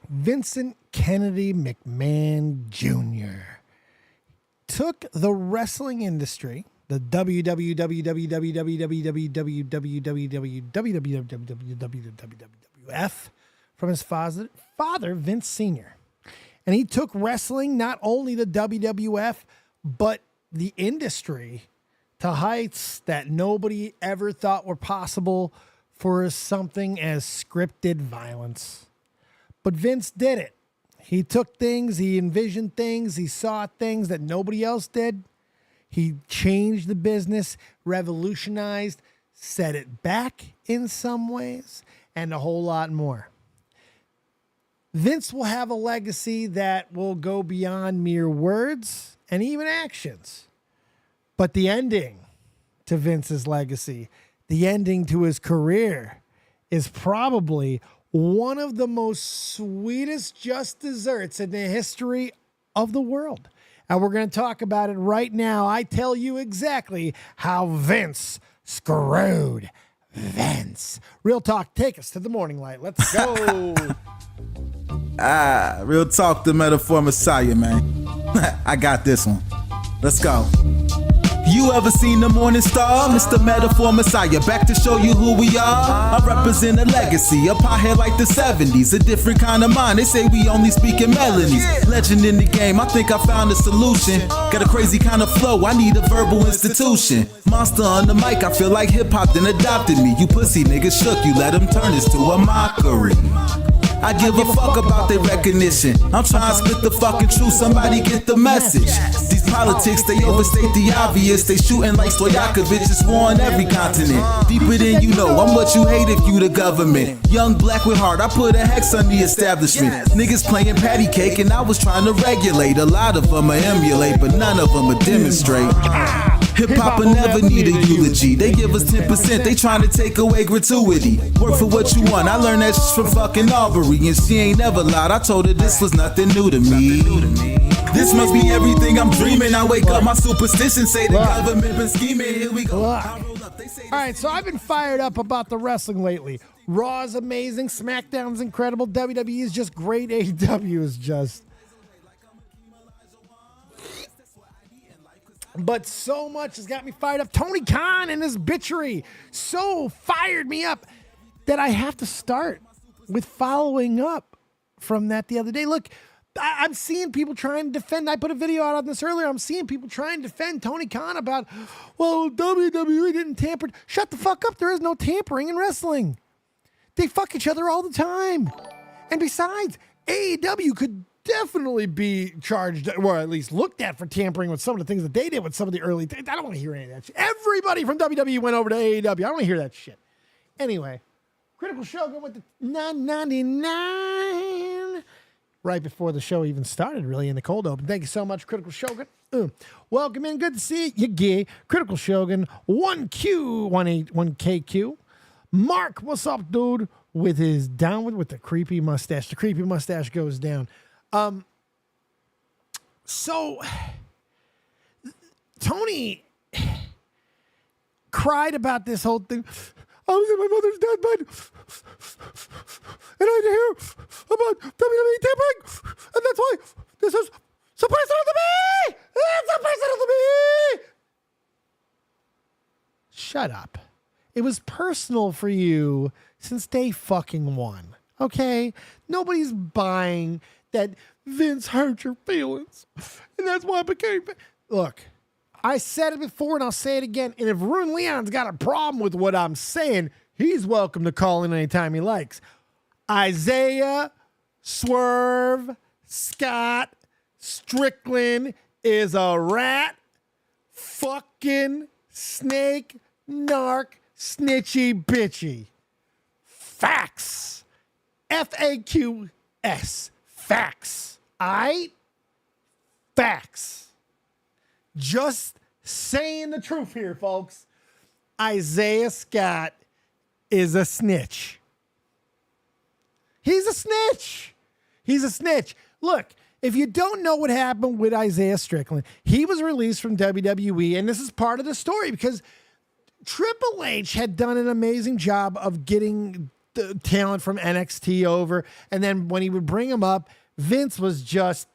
Vincent Kennedy McMahon Jr. took the wrestling industry, the WWF, from his father, Vince Sr. And he took wrestling, not only the WWF, but the industry, to heights that nobody ever thought were possible for something as scripted violence. But Vince did it. He took things, he envisioned things, he saw things that nobody else did. He changed the business, revolutionized, set it back in some ways, and a whole lot more. Vince will have a legacy that will go beyond mere words and even actions. But the ending to Vince's legacy, the ending to his career, is probably one of the most sweetest just desserts in the history of the world. And we're going to talk about it right now. I tell you exactly how Vince screwed Vince. Real Talk, take us to the morning light. Let's go. Real Talk, the metaphor messiah, man. I got this one. Let's go. You ever seen the morning star? Mr. Metaphor Messiah, back to show you who we are. I represent a legacy, a pothead like the 70s, a different kind of mind. They say we only speak in melodies. Legend in the game, I think I found a solution. Got a crazy kind of flow, I need a verbal institution. Monster on the mic, I feel like hip-hop then adopted me. You pussy niggas shook, you let them turn this to a mockery. I give a fuck about their recognition. I'm trying to spit the fucking truth, somebody get the message. These politics, they overstate the obvious. They shooting like Stojakovic, it's war on every continent. Deeper than you know, I'm what you hate if you the government. Young black with heart, I put a hex on the establishment. Niggas playing patty cake and I was trying to regulate. A lot of them I emulate, but none of them I demonstrate. Hip-hop will never need a eulogy. They give us 10%, they trying to take away gratuity. Work for what you want, I learned that shit from fucking Aubrey. And she ain't never lied, I told her this was nothing new to me. This must be everything I'm dreaming. I wake up, my superstitions say the government been scheming. Here we go. Alright, so I've been fired up about the wrestling lately. Raw's amazing, SmackDown's incredible, WWE is just great, AEW is just... But so much has got me fired up. Tony Khan and his bitchery so fired me up that I have to start with following up from that the other day. Look, I'm seeing people trying to defend. I put a video out on this earlier. I'm seeing people trying to defend Tony Khan about, well, WWE didn't tamper. Shut the fuck up. There is no tampering in wrestling. They fuck each other all the time. And besides, AEW could definitely be charged, or at least looked at, for tampering with some of the things that they did with some of the early... I don't want to hear any of that shit. Everybody from WWE went over to AEW. I don't want to hear that shit. Anyway, Critical Shogun with the $9.99 right before the show even started, really, in the cold open. Thank you so much, Critical Shogun. Welcome in. Good to see you, gay. Critical Shogun, 1KQ. Mark, what's up, dude? With his downward with the creepy mustache. The creepy mustache goes down. So Tony cried about this whole thing. I was in my mother's deathbed and I had to hear about WWE tampering, and that's why this is so personal to me. It's so personal to me. Shut up. It was personal for you since day fucking one. Okay? Nobody's buying that Vince hurt your feelings. And that's why I became... Look, I said it before and I'll say it again. And if Rune Leon's got a problem with what I'm saying, he's welcome to call in anytime he likes. Isaiah Swerve Scott Strickland is a rat, fucking snake, narc, snitchy, bitchy. Facts. FAQS. Facts. Aight? Facts. Just saying the truth here, folks. Isaiah Scott is a snitch. He's a snitch. He's a snitch. Look, if you don't know what happened with Isaiah Strickland, he was released from WWE, and this is part of the story because Triple H had done an amazing job of getting the talent from NXT over. And then when he would bring them up, Vince was just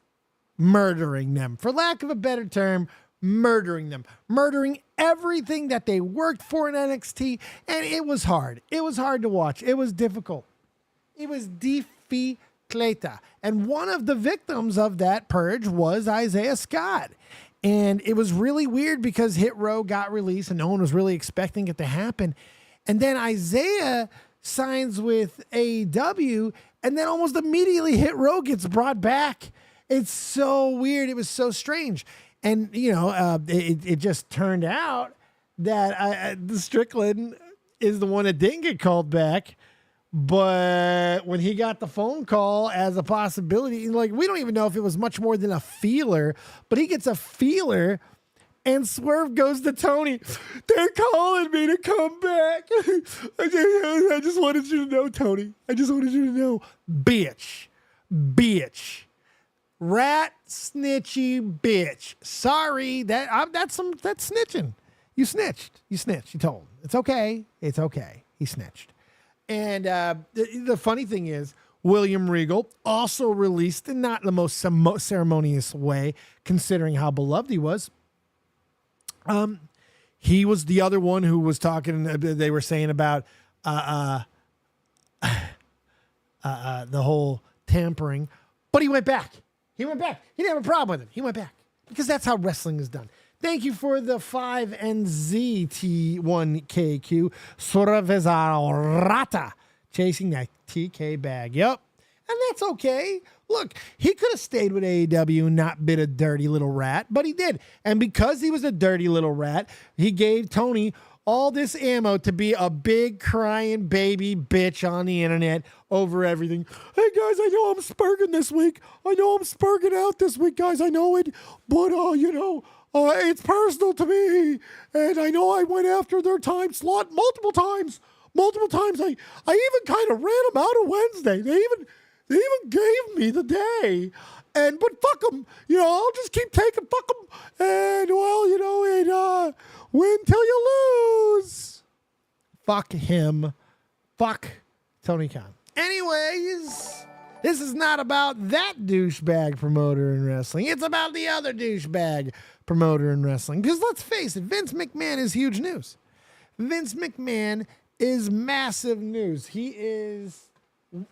murdering them. For lack of a better term, murdering them. Murdering everything that they worked for in NXT. And it was hard. It was hard to watch. It was difficult. It was difficult. And one of the victims of that purge was Isaiah Scott. And it was really weird because Hit Row got released and no one was really expecting it to happen. And then Isaiah signs with AEW and then almost immediately Hit Row gets brought back. It's so weird. It was so strange. And, it just turned out that Strickland is the one that didn't get called back. But when he got the phone call as a possibility, like, we don't even know if it was much more than a feeler, but he gets a feeler and Swerve goes to Tony. They're calling me to come back. I just wanted you to know, Tony. I just wanted you to know. Bitch. Rat snitchy bitch. Sorry, that's snitching. You snitched. You told him. It's okay. He snitched. And the funny thing is, William Regal also released in not the most ceremonious way, considering how beloved he was. He was the other one who was talking. They were saying about the whole tampering, but he went back. He didn't have a problem with it. He went back because that's how wrestling is done. Thank you for the 5NZT1KQ. Sorvezarata. Chasing that TK bag. Yep. And that's okay. Look, he could have stayed with AEW and not been a dirty little rat, but he did. And because he was a dirty little rat, he gave Tony all this ammo to be a big crying baby bitch on the internet over everything. Hey guys, I know I'm spurging this week. I know I'm spurging out this week, guys. I know it. But, it's personal to me, and I know I went after their time slot multiple times. I even kind of ran them out of Wednesday. They even gave me the day, but fuck them. I'll just keep taking fuck them, and win till you lose. Fuck him. Fuck Tony Khan. Anyways. This is not about that douchebag promoter in wrestling. It's about the other douchebag promoter in wrestling. Because let's face it, Vince McMahon is huge news. Vince McMahon is massive news. He is,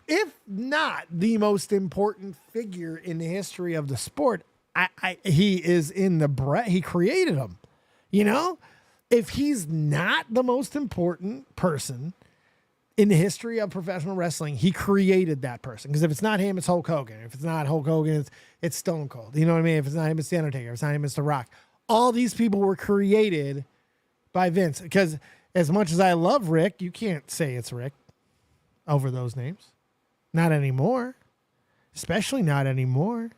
if not the most important figure in the history of the sport, he is in the he created him. If he's not the most important person in the history of professional wrestling, he created that person. Because if it's not him, it's Hulk Hogan. If it's not Hulk Hogan, it's Stone Cold. You know what I mean? If it's not him, it's The Undertaker. If it's not him, it's The Rock. All these people were created by Vince. Because as much as I love Rick, you can't say it's Rick over those names. Not anymore. Especially not anymore.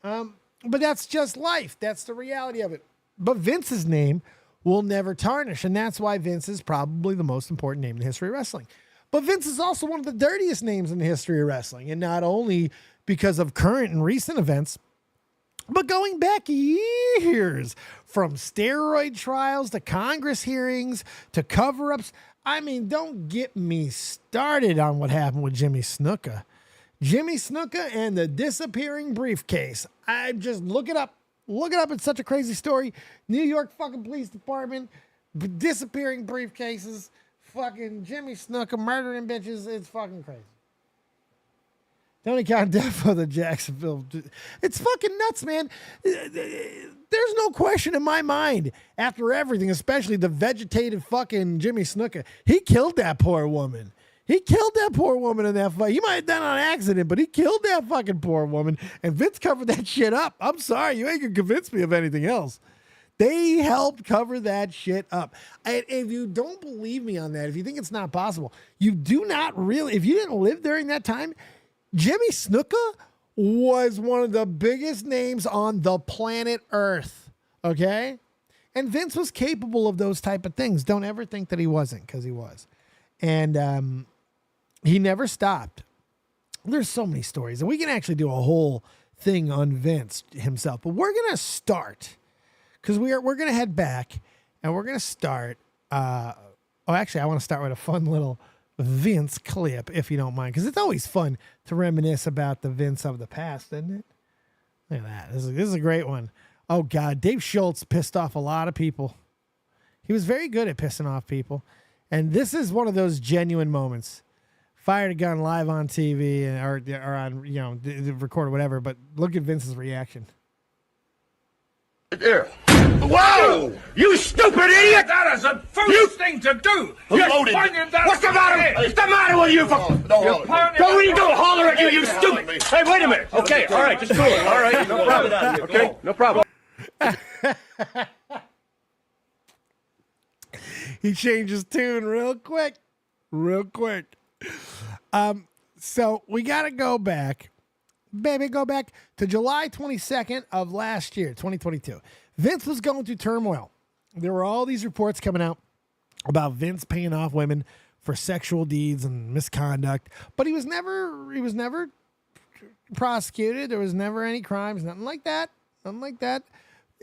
But that's just life. That's the reality of it. But Vince's name will never tarnish. And that's why Vince is probably the most important name in the history of wrestling. But Vince is also one of the dirtiest names in the history of wrestling. And not only because of current and recent events, but going back years, from steroid trials to Congress hearings to cover-ups. I mean, don't get me started on what happened with Jimmy Snuka. Jimmy Snuka and the disappearing briefcase. I just look it up. Look it up. It's such a crazy story. New York fucking police department, disappearing briefcases, fucking Jimmy Snuka murdering bitches. It's fucking crazy. Tony Khan death for the Jacksonville. It's fucking nuts, man. There's no question in my mind after everything, especially the vegetative fucking Jimmy Snuka. He killed that poor woman. He killed that poor woman in that fight. He might have done it on accident, but he killed that fucking poor woman. And Vince covered that shit up. I'm sorry. You ain't going to convince me of anything else. They helped cover that shit up. And if you don't believe me on that, if you think it's not possible, you do not really, if you didn't live during that time, Jimmy Snuka was one of the biggest names on the planet Earth. Okay? And Vince was capable of those type of things. Don't ever think that he wasn't, because he was. And he never stopped. There's so many stories, and we can actually do a whole thing on Vince himself. But we're gonna start because we're gonna head back, and we're gonna start. Actually, I want to start with a fun little Vince clip, if you don't mind, because it's always fun to reminisce about the Vince of the past, isn't it? Look at that. This is a great one. Oh, God. Dave Schultz pissed off a lot of people. He was very good at pissing off people. And this is one of those genuine moments. Fired a gun live on TV or on, record or whatever, but look at Vince's reaction. There. Whoa! You stupid idiot! That is a foolish thing to do! You're pointing that What's the matter? What's the matter with you? What are you doing? Holler at you stupid! Hey, wait a minute. Okay, all right, just cool it. All right, no problem. Okay, no problem. He changed his tune real quick. So we got to go back. Baby, go back to July 22nd of last year, 2022. Vince was going through turmoil. There were all these reports coming out about Vince paying off women for sexual deeds and misconduct, but he was never prosecuted. There was never any crimes, nothing like that.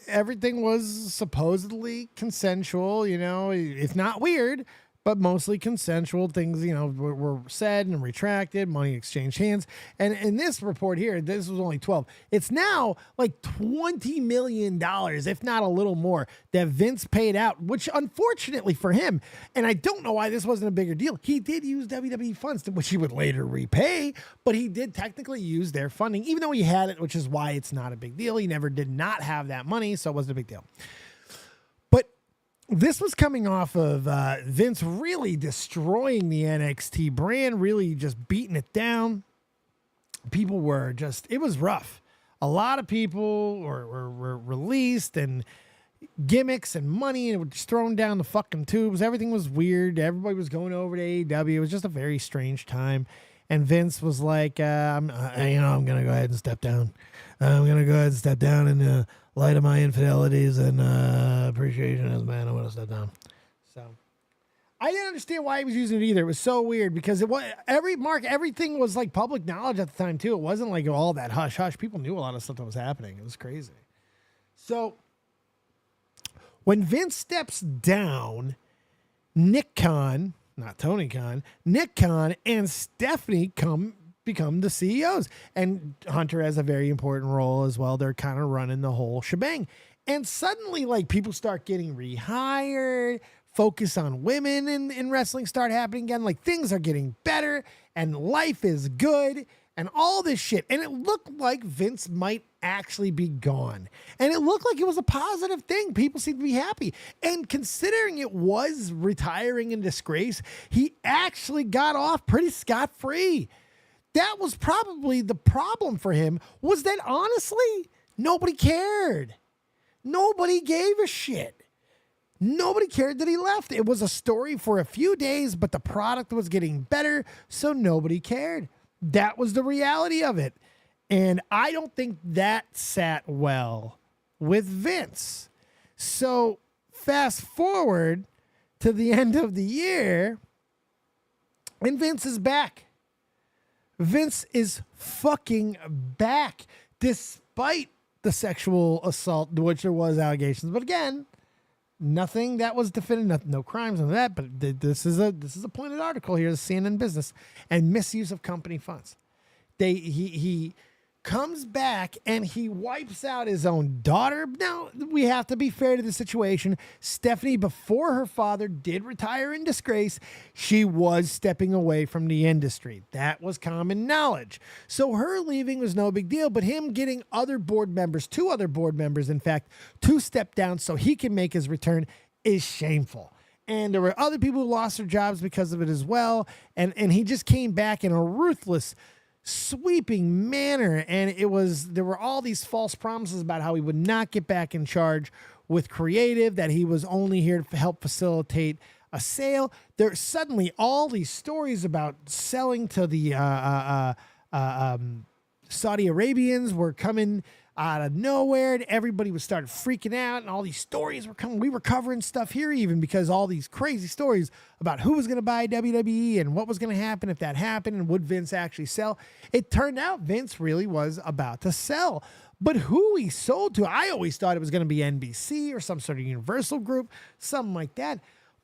Everything was supposedly consensual, if not weird, but mostly consensual. Things, were said and retracted, money exchanged hands. And in this report here, this was only 12. It's now like $20 million, if not a little more, that Vince paid out, which unfortunately for him, and I don't know why this wasn't a bigger deal, he did use WWE funds, which he would later repay, but he did technically use their funding, even though he had it, which is why it's not a big deal. He never did not have that money, so it wasn't a big deal. This was coming off of Vince really destroying the NXT brand, really just beating it down. People were it was rough. A lot of people were released and gimmicks and money and were just thrown down the fucking tubes. Everything was weird. Everybody was going over to AEW. It was just a very strange time. And Vince was like, I'm going to go ahead and step down. I'm going to go ahead and step down in the light of my infidelities and appreciation as a man. I'm going to step down. So I didn't understand why he was using it either. It was so weird because it was everything was like public knowledge at the time too. It wasn't like all that hush hush. People knew a lot of stuff that was happening. It was crazy. So when Vince steps down, Nick Khan, not Tony Khan, Nick Khan and Stephanie become the CEOs. And Hunter has a very important role as well. They're kind of running the whole shebang. And suddenly, like, people start getting rehired, focus on women in wrestling start happening again. Like, things are getting better and life is good and all this shit. And it looked like Vince might actually be gone. And it looked like it was a positive thing. People seemed to be happy. And considering it was retiring in disgrace, he actually got off pretty scot-free. That was probably the problem for him, was that honestly, nobody cared. Nobody gave a shit. Nobody cared that he left. It was a story for a few days, but the product was getting better, so nobody cared. That was the reality of it. And I don't think that sat well with Vince. So fast forward to the end of the year, and Vince is back. Vince is fucking back, despite the sexual assault, which there was allegations. But again, nothing that was definitive, no crimes on that. But this is a pointed article here, the CNN Business, and misuse of company funds. He comes back and he wipes out his own daughter. Now, we have to be fair to the situation. Stephanie, before her father did retire in disgrace, she was stepping away from the industry. That was common knowledge. So her leaving was no big deal, but him getting two other board members, in fact, to step down so he can make his return is shameful. And there were other people who lost their jobs because of it as well. And he just came back in a ruthless, sweeping manner, and there were all these false promises about how he would not get back in charge with creative, that he was only here to help facilitate a sale. There's suddenly all these stories about selling to the Saudi Arabians were coming out of nowhere, and everybody was started freaking out, and all these stories were coming. We were covering stuff here even because all these crazy stories about who was going to buy WWE and what was going to happen if that happened, and would Vince actually sell. It turned out Vince really was about to sell. But who he sold to, I always thought it was going to be NBC or some sort of Universal group, something like that.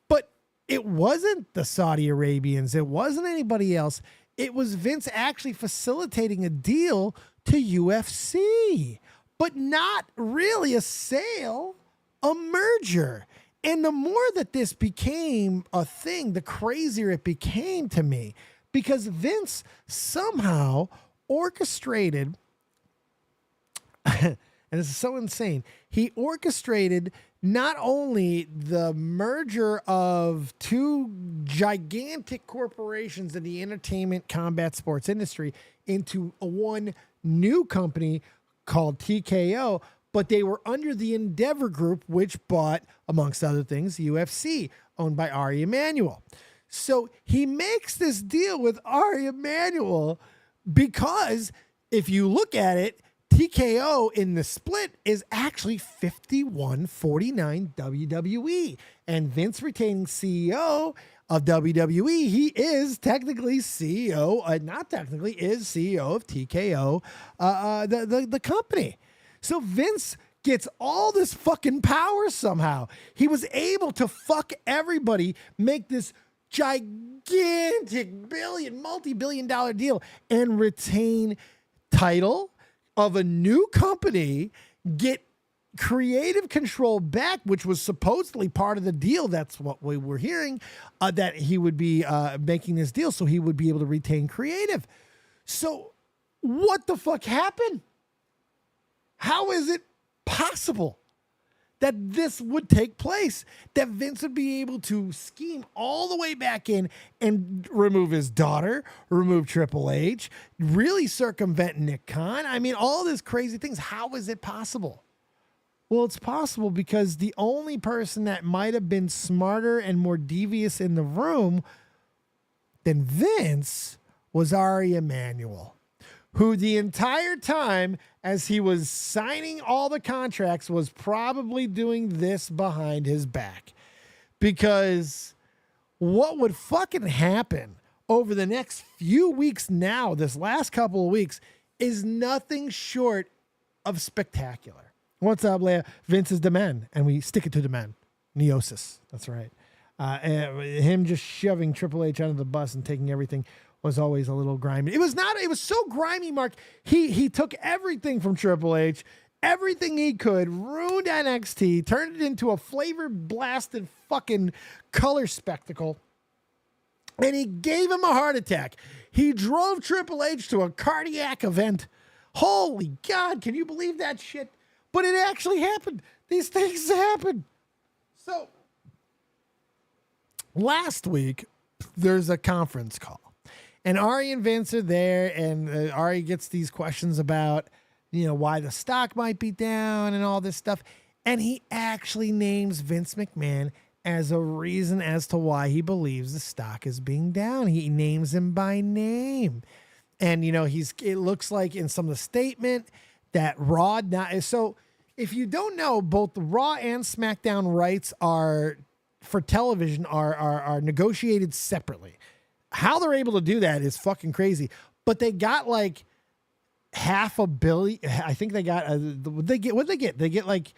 But it wasn't the Saudi Arabians. It wasn't anybody else. It was Vince actually facilitating a deal to UFC, but not really a sale, a merger. And the more that this became a thing, the crazier it became to me, because Vince somehow orchestrated, and this is so insane, he orchestrated not only the merger of two gigantic corporations in the entertainment combat sports industry into one new company called TKO, but they were under the Endeavor Group, which bought, amongst other things, UFC, owned by Ari Emanuel. So he makes this deal with Ari Emanuel because if you look at it, TKO in the split is actually 51-49 WWE. And Vince retaining CEO of WWE, he is technically CEO, not technically, is CEO of TKO, the company. So Vince gets all this fucking power somehow. He was able to fuck everybody, make this gigantic multi-billion-dollar deal, and retain title of a new company, get creative control back, which was supposedly part of the deal. That's what we were hearing, that he would be making this deal so he would be able to retain creative. So what the fuck happened? How is it possible that this would take place, that Vince would be able to scheme all the way back in and remove his daughter, remove Triple H, really circumvent Nick Khan? I mean, all these crazy things. How is it possible? Well, it's possible because the only person that might have been smarter and more devious in the room than Vince was Ari Emanuel, who the entire time as he was signing all the contracts was probably doing this behind his back. Because what would fucking happen over the next few weeks now, this last couple of weeks, is nothing short of spectacular. What's up, Leia? Vince is the man, and we stick it to the man. Neosis, that's right. Him just shoving Triple H under the bus and taking everything was always a little grimy. It was so grimy, Mark. He took everything from Triple H, everything he could, ruined NXT, turned it into a flavor-blasted fucking color spectacle, and he gave him a heart attack. He drove Triple H to a cardiac event. Holy God, can you believe that shit? But it actually happened. These things happen. So, last week, there's a conference call. And Ari and Vince are there, and Ari gets these questions about, why the stock might be down and all this stuff. And he actually names Vince McMahon as a reason as to why he believes the stock is being down. He names him by name. And, it looks like in some of the statement that Raw, so if you don't know, both the Raw and SmackDown rights are for television are negotiated separately. How they're able to do that is fucking crazy. But they got like $500 million. I think they got, what did they get? They get like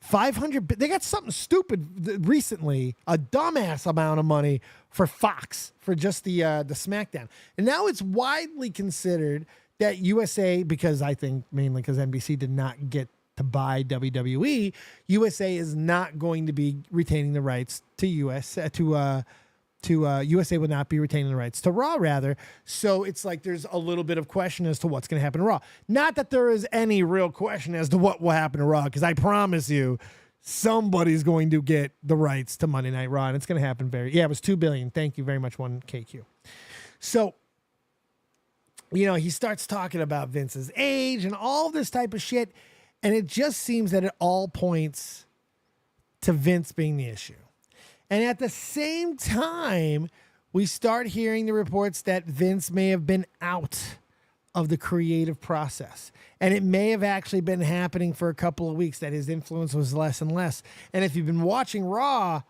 500. They got something stupid recently, a dumbass amount of money for Fox for just the SmackDown. And now it's widely considered that USA, because I think mainly because NBC did not get to buy WWE, USA is not going to be retaining the rights to USA would not be retaining the rights to Raw, rather. So it's like there's a little bit of question as to what's going to happen to Raw. Not that there is any real question as to what will happen to Raw, because I promise you, somebody's going to get the rights to Monday Night Raw, and it's going to happen it was $2 billion. Thank you very much, 1KQ. So, he starts talking about Vince's age and all this type of shit, and it just seems that it all points to Vince being the issue. And at the same time, we start hearing the reports that Vince may have been out of the creative process. And it may have actually been happening for a couple of weeks, that his influence was less and less. And if you've been watching Raw,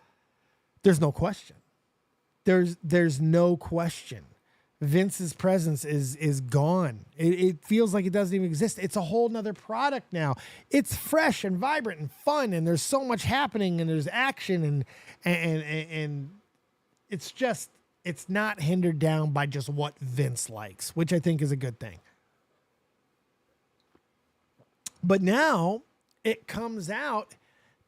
there's no question. There's no question. Vince's presence is gone. It feels like it doesn't even exist. It's a whole nother product now. It's fresh and vibrant and fun, and there's so much happening, and there's action, and it's not hindered down by just what Vince likes, which I think is a good thing. But now it comes out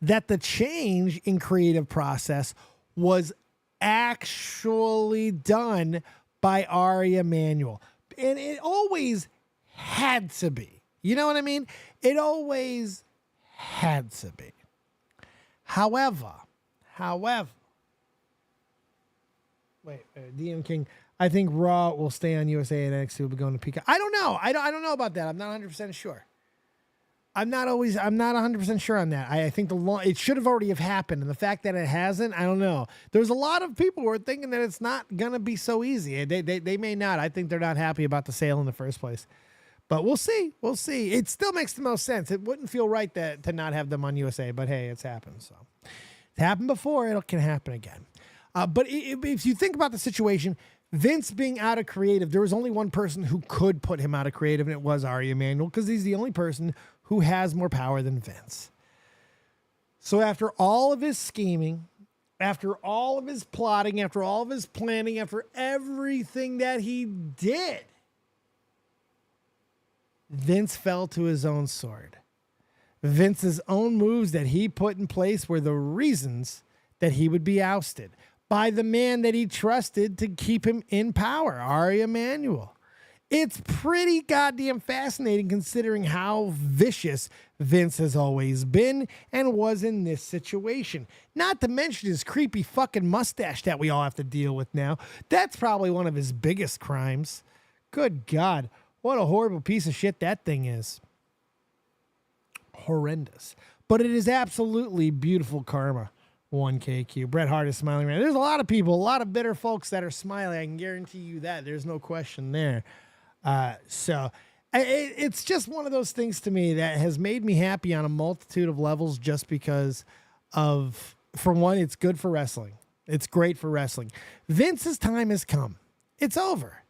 that the change in creative process was actually done by Ari Emanuel. And it always had to be. You know what I mean? It always had to be. However, DM King, I think Raw will stay on USA and NXT will be going to Peacock. I don't know. I don't know about that. I'm not 100% sure. I'm not 100% sure on that. I think it should have already have happened. And the fact that it hasn't, I don't know. There's a lot of people who are thinking that it's not going to be so easy. They may not. I think they're not happy about the sale in the first place. But we'll see. We'll see. It still makes the most sense. It wouldn't feel right to not have them on USA. But hey, it's happened. So it's happened before. It can happen again. But if you think about the situation, Vince being out of creative, there was only one person who could put him out of creative, and it was Ari Emanuel, because he's the only person who has more power than Vince. So after all of his scheming, after all of his plotting, after all of his planning, after everything that he did, Vince fell to his own sword. Vince's own moves that he put in place were the reasons that he would be ousted by the man that he trusted to keep him in power, Ari Emanuel. It's pretty goddamn fascinating considering how vicious Vince has always been and was in this situation. Not to mention his creepy fucking mustache that we all have to deal with now. That's probably one of his biggest crimes. Good God, what a horrible piece of shit that thing is. Horrendous. But it is absolutely beautiful karma. 1KQ. Bret Hart is smiling around. There's a lot of people, a lot of bitter folks that are smiling. I can guarantee you that. There's no question there. So it's just one of those things to me that has made me happy on a multitude of levels just because of, for one, it's good for wrestling. It's great for wrestling. Vince's time has come. It's over.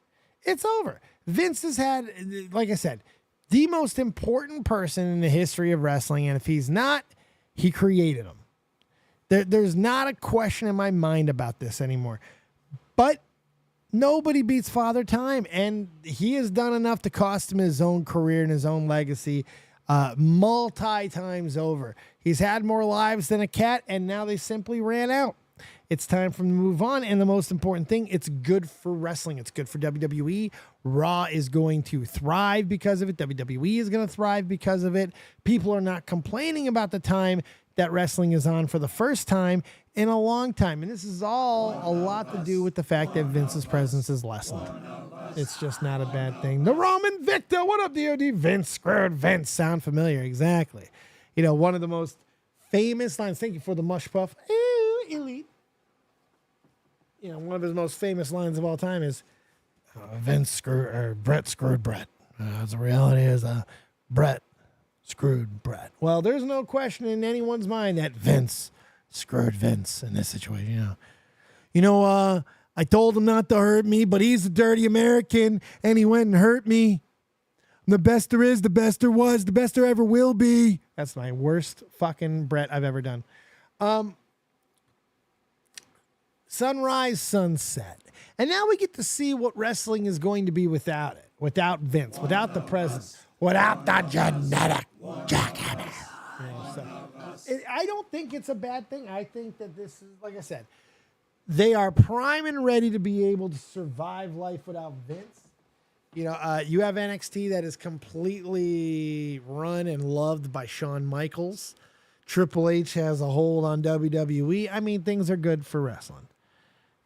It's over. Vince has had, like I said, the most important person in the history of wrestling. And if he's not, he created him. There's not a question in my mind about this anymore. But nobody beats Father Time, and he has done enough to cost him his own career and his own legacy multi times over. He's had more lives than a cat, and now they simply ran out. It's time for him to move on, and the most important thing, it's good for wrestling. It's good for WWE. Raw is going to thrive because of it. WWE is going to thrive because of it. People are not complaining about the time that wrestling is on for the first time in a long time. And this is all a lot to do with the fact that Vince's presence is lessened. It's just not a bad thing. The Roman Victor, what up, DOD? Vince squared Vince. Sound familiar? Exactly. You know, one of the most famous lines, thank you for the mush puff. Ooh, elite. You know, one of his most famous lines of all time is Bret screwed Bret. The reality is Bret screwed Bret. Well, there's no question in anyone's mind that Vince screwed Vince in this situation. I told him not to hurt me, but he's a dirty American, and he went and hurt me. The best there is, the best there was, the best there ever will be. That's my worst fucking Bret I've ever done. Sunrise, sunset. And now we get to see what wrestling is going to be without it, without Vince, without the presence, without the genetic jackhammer. I don't think it's a bad thing. I think that this is, like I said, they are prime and ready to be able to survive life without Vince. You have NXT that is completely run and loved by Shawn Michaels. Triple H has a hold on WWE. I mean, things are good for wrestling.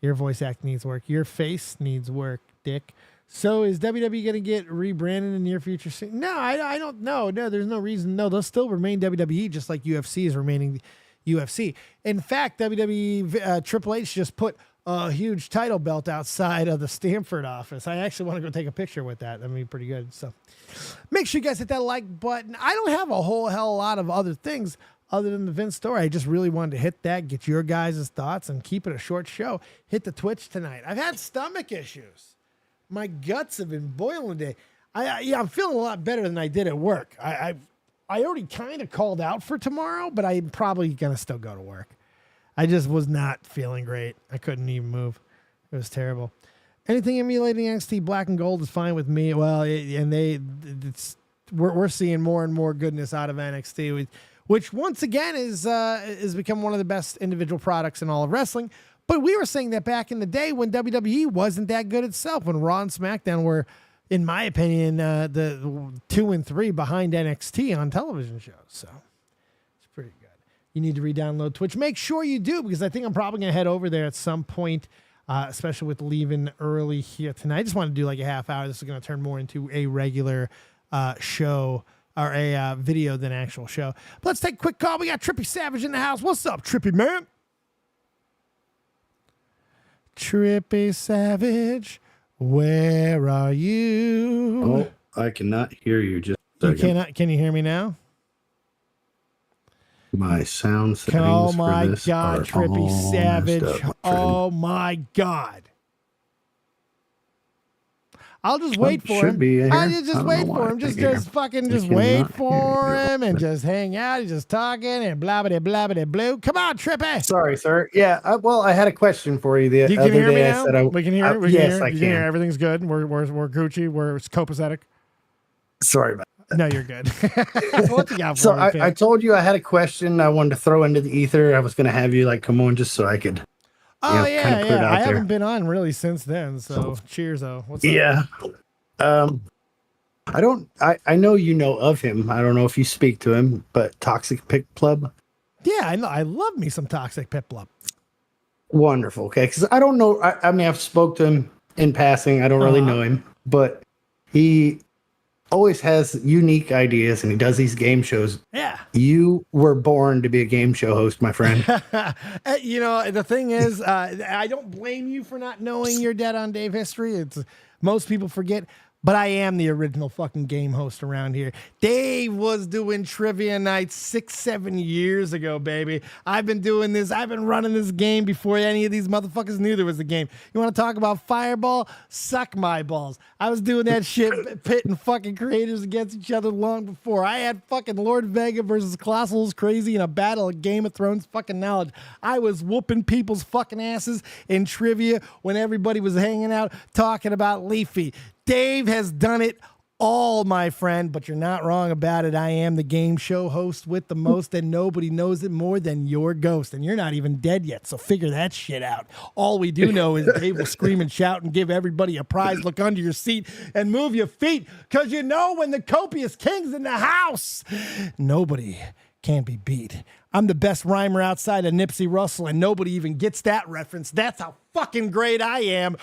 Your voice act needs work. Your face needs work, dick. So is WWE going to get rebranded in the near future? No, I don't know. No, there's no reason. No, they'll still remain WWE just like UFC is remaining UFC. In fact, WWE Triple H just put a huge title belt outside of the Stamford office. I actually want to go take a picture with that. That'd be pretty good. So make sure you guys hit that like button. I don't have a whole hell lot of other things other than the Vince story. I just really wanted to hit that, get your guys' thoughts, and keep it a short show. Hit the Twitch tonight. I've had stomach issues. My guts have been boiling today. I'm feeling a lot better than I did at work. I already kind of called out for tomorrow, but I'm probably going to still go to work. I just was not feeling great. I couldn't even move. It was terrible. Anything emulating NXT Black and Gold is fine with me. Well, we're seeing more and more goodness out of NXT, which once again is become one of the best individual products in all of wrestling. But we were saying that back in the day when WWE wasn't that good itself, when Raw and SmackDown were, in my opinion, the 2 and 3 behind NXT on television shows. So it's pretty good. You need to re-download Twitch. Make sure you do, because I think I'm probably going to head over there at some point, especially with leaving early here tonight. I just want to do like a half hour. This is going to turn more into a regular show or a video than an actual show. But let's take a quick call. We got Trippy Savage in the house. What's up, Trippy, man? Trippy Savage, where are you? Oh, I cannot hear you. Just you cannot. Can you hear me now? My sound settings. Oh my for this God, are Trippy all Savage! messed up, my Oh my God! I'll just wait for should him. be here. I just I don't wait know for why him. I Just can't hear. fucking just I wait cannot for hear you. him and just hang out. He's just talking and blah blah blah blah blue. Come on, Trippy. Sorry, sir. Yeah, well, I had a question for you the You other can hear me day. now. I said We can hear. We can yes, hear. I You can hear. can. Everything's good. We're Gucci. We're copacetic. Sorry about that. No, you're good. What you got for So me, I Pam? told you I had a question I wanted to throw into the ether. I was going to have you like come on just so I could. Oh know, yeah, kinda put it yeah. out I there. haven't been on really since then. So cheers, though. What's up? Yeah. I know you know of him. I don't know if you speak to him, but Toxic Pick Club. Yeah, I know. I love me some Toxic Pip-Lup. Wonderful. Okay. Because I don't know. I mean, I've spoke to him in passing. I don't really know him, but he always has unique ideas and he does these game shows. Yeah. You were born to be a game show host, my friend. You know, the thing is, I don't blame you for not knowing your Dead on Dave history. It's most people forget. But I am the original fucking game host around here. Dave was doing trivia nights 6-7 years ago, baby. I've been doing this. I've been running this game before any of these motherfuckers knew there was a game. You want to talk about Fireball? Suck my balls. I was doing that shit, pitting fucking creators against each other long before. I had fucking Lord Vega versus Colossal's Crazy in a battle of Game of Thrones fucking knowledge. I was whooping people's fucking asses in trivia when everybody was hanging out talking about Leafy. Dave has done it all, my friend, but you're not wrong about it. I am the game show host with the most, and nobody knows it more than your ghost, and you're not even dead yet, so figure that shit out. All we do know is Dave will scream and shout and give everybody a prize. Look under your seat and move your feet, because you know when the copious king's in the house, nobody can be beat. I'm the best rhymer outside of Nipsey Russell, and nobody even gets that reference. That's how fucking great I am.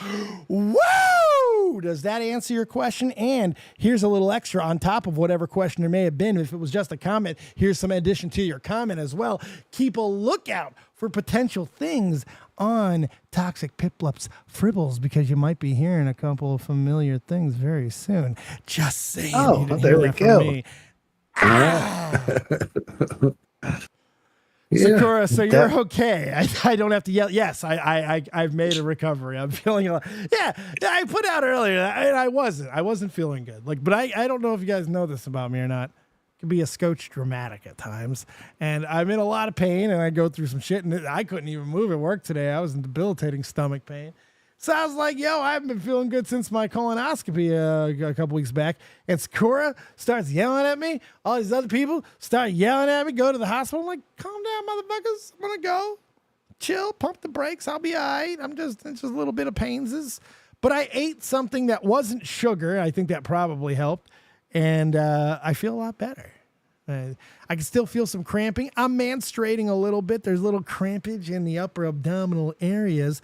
Woo! Does that answer your question? And here's a little extra on top of whatever question there may have been. If it was just a comment, here's some addition to your comment as well. Keep a lookout for potential things on Toxic Piplup's Fribbles, because you might be hearing a couple of familiar things very soon. Just saying. Oh, You didn't there hear we that from go. me. Yeah, Sakura, so you're okay. I don't have to yell. Yes, I've made a recovery. I'm feeling yeah. I put out earlier, and I wasn't feeling good. But I don't know if you guys know this about me or not. It can be a scotch dramatic at times, and I'm in a lot of pain, and I go through some shit, and I couldn't even move at work today. I was in debilitating stomach pain. So I was like, yo, I haven't been feeling good since my colonoscopy a couple weeks back. And Sakura starts yelling at me. All these other people start yelling at me, go to the hospital. I'm like, calm down, motherfuckers. I'm going to go. Chill, pump the brakes. I'll be all right. it's just a little bit of pains. But I ate something that wasn't sugar. I think that probably helped. And I feel a lot better. I can still feel some cramping. I'm menstruating a little bit. There's a little crampage in the upper abdominal areas.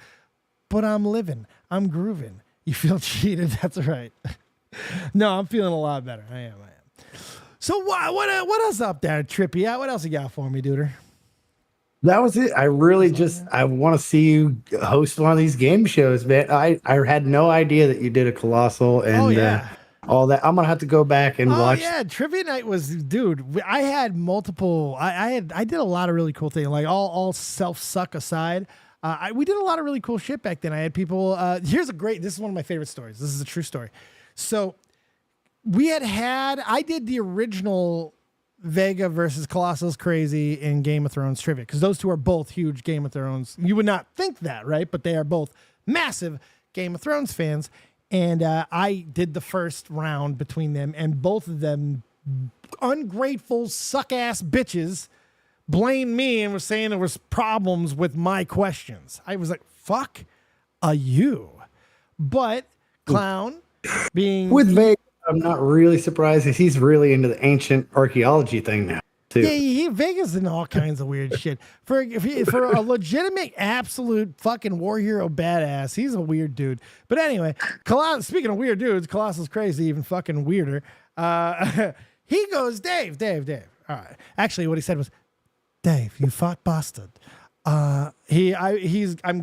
But I'm living. I'm grooving. You feel cheated? That's right. No, I'm feeling a lot better. I am. So what else up there, Trippy? What else you got for me, duder? That was it. I really I want to see you host one of these game shows, man. I had no idea that you did a Colossal and all that. I'm gonna have to go back and watch. Oh yeah, Trivia Night was, dude. I had multiple. I did a lot of really cool things. Like all self suck aside. We did a lot of really cool shit back then. I had people. This is one of my favorite stories. This is a true story. So I did the original Vega versus Colossus Crazy in Game of Thrones trivia, because those two are both huge Game of Thrones. You would not think that, right? But they are both massive Game of Thrones fans. And I did the first round between them, and both of them, ungrateful suck-ass bitches, blamed me and were saying there was problems with my questions. I was like, fuck you. But Clown being... With Vegas, I'm not really surprised because he's really into the ancient archaeology thing now, too. Yeah, Vegas and all kinds of weird shit. For a legitimate, absolute fucking war hero badass, he's a weird dude. But anyway, speaking of weird dudes, Colossus Crazy, even fucking weirder. He goes, Dave. All right. Actually, what he said was, Dave, you fat bastard. I'm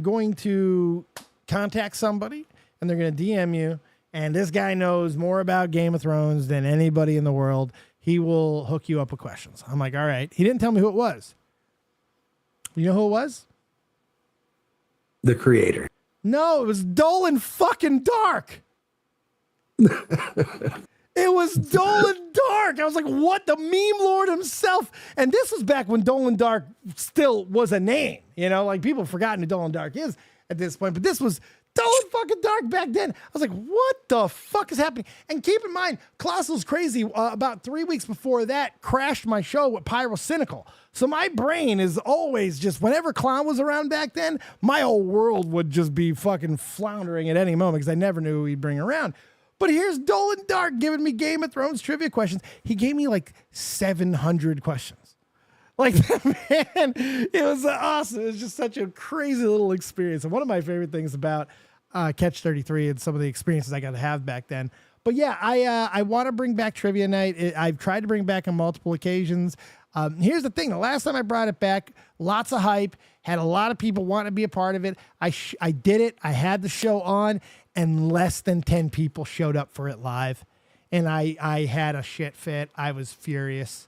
going to contact somebody, and they're going to DM you. And this guy knows more about Game of Thrones than anybody in the world. He will hook you up with questions. I'm like, all right. He didn't tell me who it was. You know who it was? The creator. No, it was Dolan fucking Dark. It was Dolan Dark. I was like, what? The meme lord himself. And this was back when Dolan Dark still was a name. You know, like people have forgotten who Dolan Dark is at this point. But this was Dolan fucking Dark back then. I was like, what the fuck is happening? And keep in mind, Colossus Crazy, about 3 weeks before that, crashed my show with Pyro Cynical. So my brain is always just, whenever Clown was around back then, my whole world would just be fucking floundering at any moment because I never knew who he'd bring around. But here's Dolan Dark giving me Game of Thrones trivia questions. He gave me like 700 questions. Like, man, it was awesome. It was just such a crazy little experience. And one of my favorite things about Catch 33 and some of the experiences I got to have back then. But yeah, I want to bring back Trivia Night. I've tried to bring it back on multiple occasions. Here's the thing. The last time I brought it back, lots of hype, had a lot of people wanting to be a part of it. I did it. I had the show on, and less than 10 people showed up for it live. And I had a shit fit. I was furious.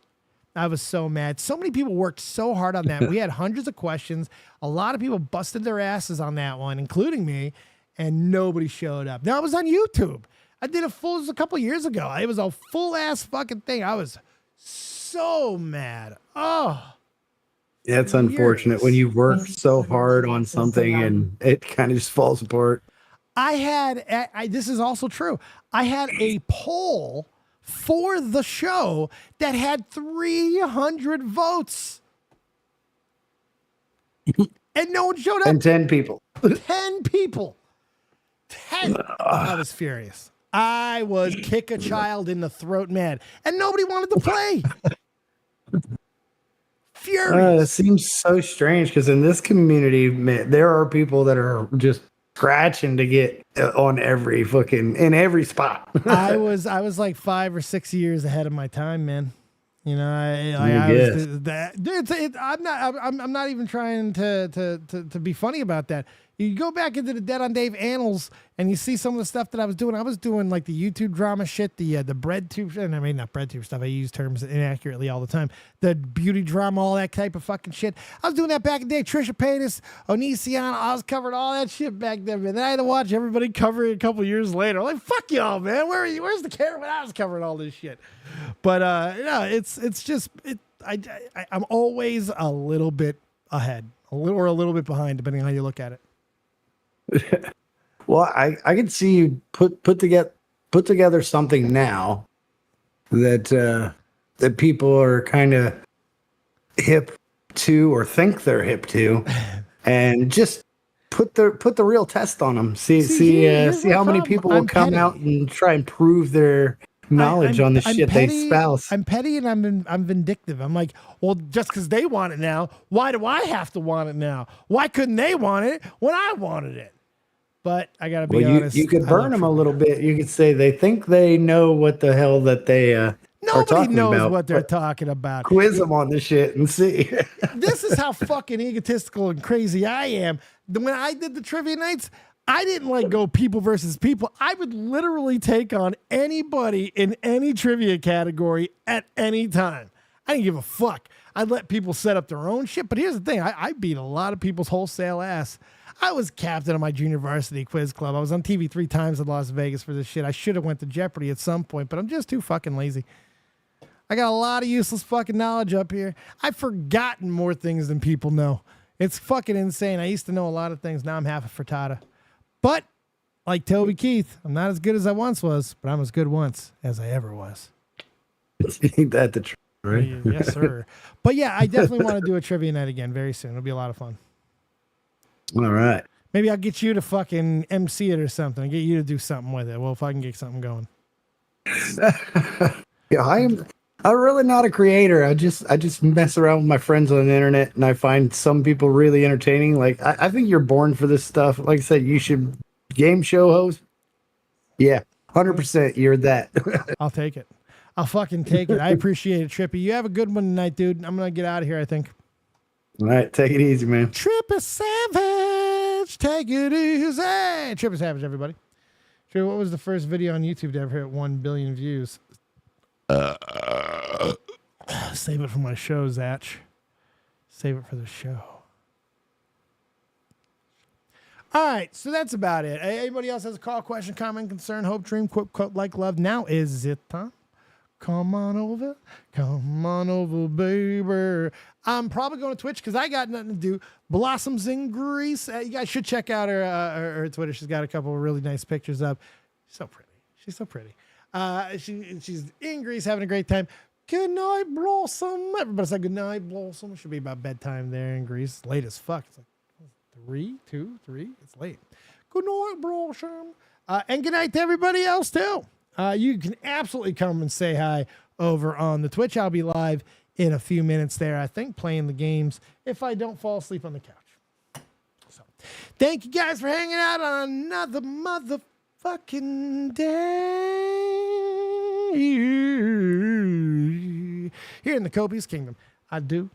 I was so mad. So many people worked so hard on that. We had hundreds of questions. A lot of people busted their asses on that one, including me, and nobody showed up. Now, it was on YouTube. I did it was a couple years ago. It was a full-ass fucking thing. I was so mad. Oh. Yeah, it's unfortunate when you work so hard on something and it kind of just falls apart. This is also true. I had a poll for the show that had 300 votes. And no one showed up. And 10 people. 10 people. 10. I was furious. I was kick a child in the throat mad. And nobody wanted to play. Furious. It seems so strange because in this community, man, there are people that are just scratching to get on in every spot. I was like 5 or 6 years ahead of my time, man. You know, I'm not even trying to be funny about that. You go back into the Dead on Dave annals and you see some of the stuff that I was doing. I was doing like the YouTube drama shit, the bread tube, and I mean not bread tube stuff. I use terms inaccurately all the time. The beauty drama, all that type of fucking shit. I was doing that back in the day. Trisha Paytas, Onision, I was covering all that shit back then. And then I had to watch everybody cover it a couple years later. I'm like, fuck y'all, man. Where are you? Where's the camera when I was covering all this shit? But it's just I'm always a little bit ahead, a little bit behind, depending on how you look at it. Well, I can see you put together something now that people are kind of hip to or think they're hip to, and just put the real test on them. See how many people will come out and try and prove their knowledge on the shit they spouse. I'm petty and I'm vindictive. I'm like, well, just because they want it now, why do I have to want it now? Why couldn't they want it when I wanted it? But I gotta be honest. You could burn them a little bit. You could say they think they know what the hell that they are talking about. Nobody knows what they're talking about. Quiz them on this shit and see. This is how fucking egotistical and crazy I am. When I did the trivia nights, I didn't go people versus people. I would literally take on anybody in any trivia category at any time. I didn't give a fuck. I'd let people set up their own shit. But here's the thing. I beat a lot of people's wholesale ass. I was captain of my junior varsity quiz club. I was on TV 3 times in Las Vegas for this shit. I should have went to Jeopardy at some point, but I'm just too fucking lazy. I got a lot of useless fucking knowledge up here. I've forgotten more things than people know. It's fucking insane. I used to know a lot of things. Now I'm half a frittata. But like Toby Keith, I'm not as good as I once was, but I'm as good once as I ever was. Ain't that the truth, right? Yes, sir. But yeah, I definitely want to do a trivia night again very soon. It'll be a lot of fun. All right. Maybe I'll get you to fucking MC it or something. Get you to do something with it. Well, if I can get something going. Yeah, I'm really not a creator. I just mess around with my friends on the internet, and I find some people really entertaining. Like I think you're born for this stuff. Like I said, you should game show host. Yeah, 100%. You're that. I'll take it. I'll fucking take it. I appreciate it, Trippy. You have a good one tonight, dude. I'm gonna get out of here, I think. All right, take it easy, man. Trippy Savage, take it easy. Trippy Savage, everybody. Trippy, what was the first video on YouTube to ever hit 1 billion views? Save it for my show, Zach. Save it for the show. All right, so that's about it. Anybody else has a call, question, comment, concern, hope, dream, quote, like, love? Now is it time? Come on over, baby. I'm probably going to Twitch because I got nothing to do. Blossoms in Greece. You guys should check out her Twitter. She's got a couple of really nice pictures up. She's so pretty. She's so pretty. She's in Greece having a great time. Good night, Blossom. Everybody say good night, Blossom. It should be about bedtime there in Greece. It's late as fuck. It's like 3, 2, 3. It's late. Good night, Blossom. And good night to everybody else too. You can absolutely come and say hi over on the Twitch. I'll be live in a few minutes there, I think, playing the games if I don't fall asleep on the couch. So, thank you guys for hanging out on another motherfucking day here in the Kobe's Kingdom. I do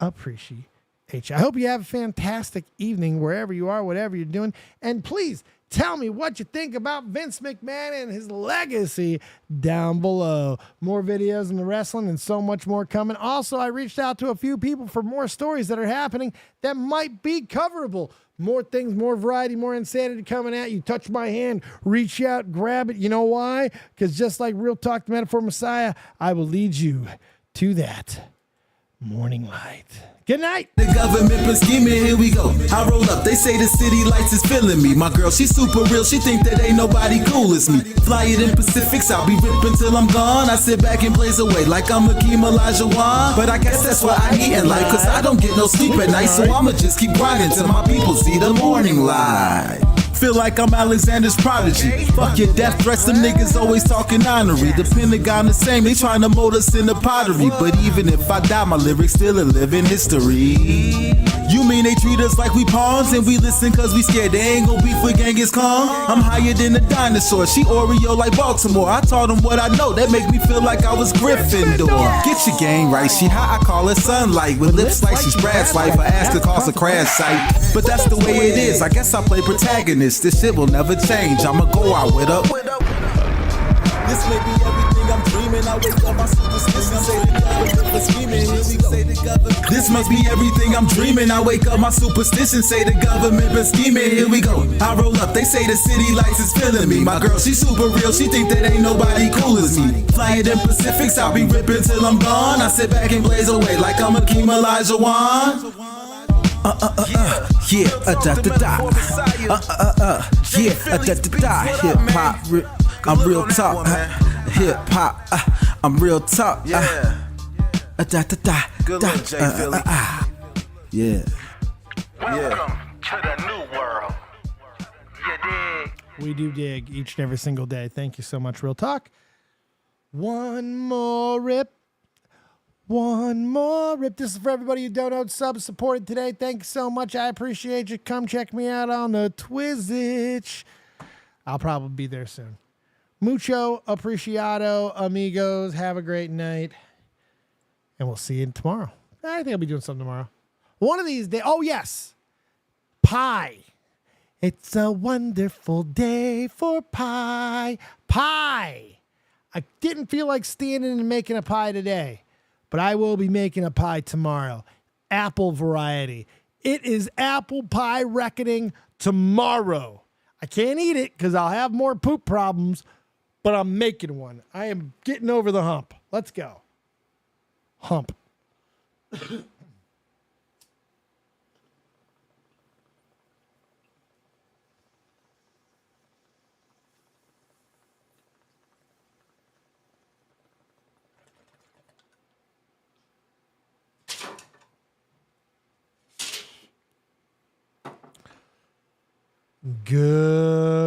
appreciate you. I hope you have a fantastic evening wherever you are, whatever you're doing. And please tell me what you think about Vince McMahon and his legacy down below. More videos in the wrestling and so much more coming. Also, I reached out to a few people for more stories that are happening that might be coverable. More things, more variety, more insanity coming at you. Touch my hand, reach out, grab it. You know why? Because just like Real Talk, the Metaphor Messiah, I will lead you to that morning light. Good night. The government been scheming, here we go. I roll up, they say the city lights is feeling me. My girl, she super real, she think that ain't nobody cool as me. Fly it in Pacifics, I'll be ripping till I'm gone. I sit back and blaze away like I'm Hakeem Olajuwon. But I guess that's what I need in life, cause I don't get no sleep at night. So I'ma just keep grinding till my people see the morning light. Feel like I'm Alexander's prodigy. Fuck your death threats, them niggas always talking honorary. The Pentagon the same, they trying to mold us in the pottery. But even if I die, my lyrics still a living history. You mean they treat us like we pawns and we listen cause we scared they ain't gon' beef with Genghis Khan? I'm higher than a dinosaur, she Oreo like Baltimore. I taught them what I know, that make me feel like I was Gryffindor. Get your game right, she hot, I call her sunlight. With lips like she's Brad's wife, I ask her cost a crash site. But that's the way it is, I guess I play protagonist. This shit will never change, I'ma go out with her. This may be everything I'm dreaming. I wake up, my superstition say the government for scheming. Here we go. This must be everything I'm dreaming. I wake up, my superstition say the government been scheming. Here we go. I roll up, they say the city lights is feeling me. My girl, she super real, she think that ain't nobody cool as me. Fly it in Pacifics, I'll be ripping till I'm gone. I sit back and blaze away like I'm Hakeem Olajuwon. Yeah, da-da-da. Yeah, da-da-da. Hip-hop, I'm real talk. Hip-hop, I'm real talk. Da-da-da. Good luck, Jay Philly. Yeah. Welcome to the new world. You dig? We do dig each and every single day. Thank you so much, Real Talk. One more rip. This is for everybody who donated, sub, supported today. Thank you so much. I appreciate you. Come check me out on the Twizzitch. I'll probably be there soon. Mucho apreciado, amigos. Have a great night. And we'll see you tomorrow. I think I'll be doing something tomorrow. One of these days. Oh, yes. Pie. It's a wonderful day for pie. Pie. I didn't feel like standing and making a pie today. but I will be making a pie tomorrow. Apple variety. It is apple pie reckoning tomorrow. I can't eat it because I'll have more poop problems, but I'm making one. I am getting over the hump. Let's go. Hump. Good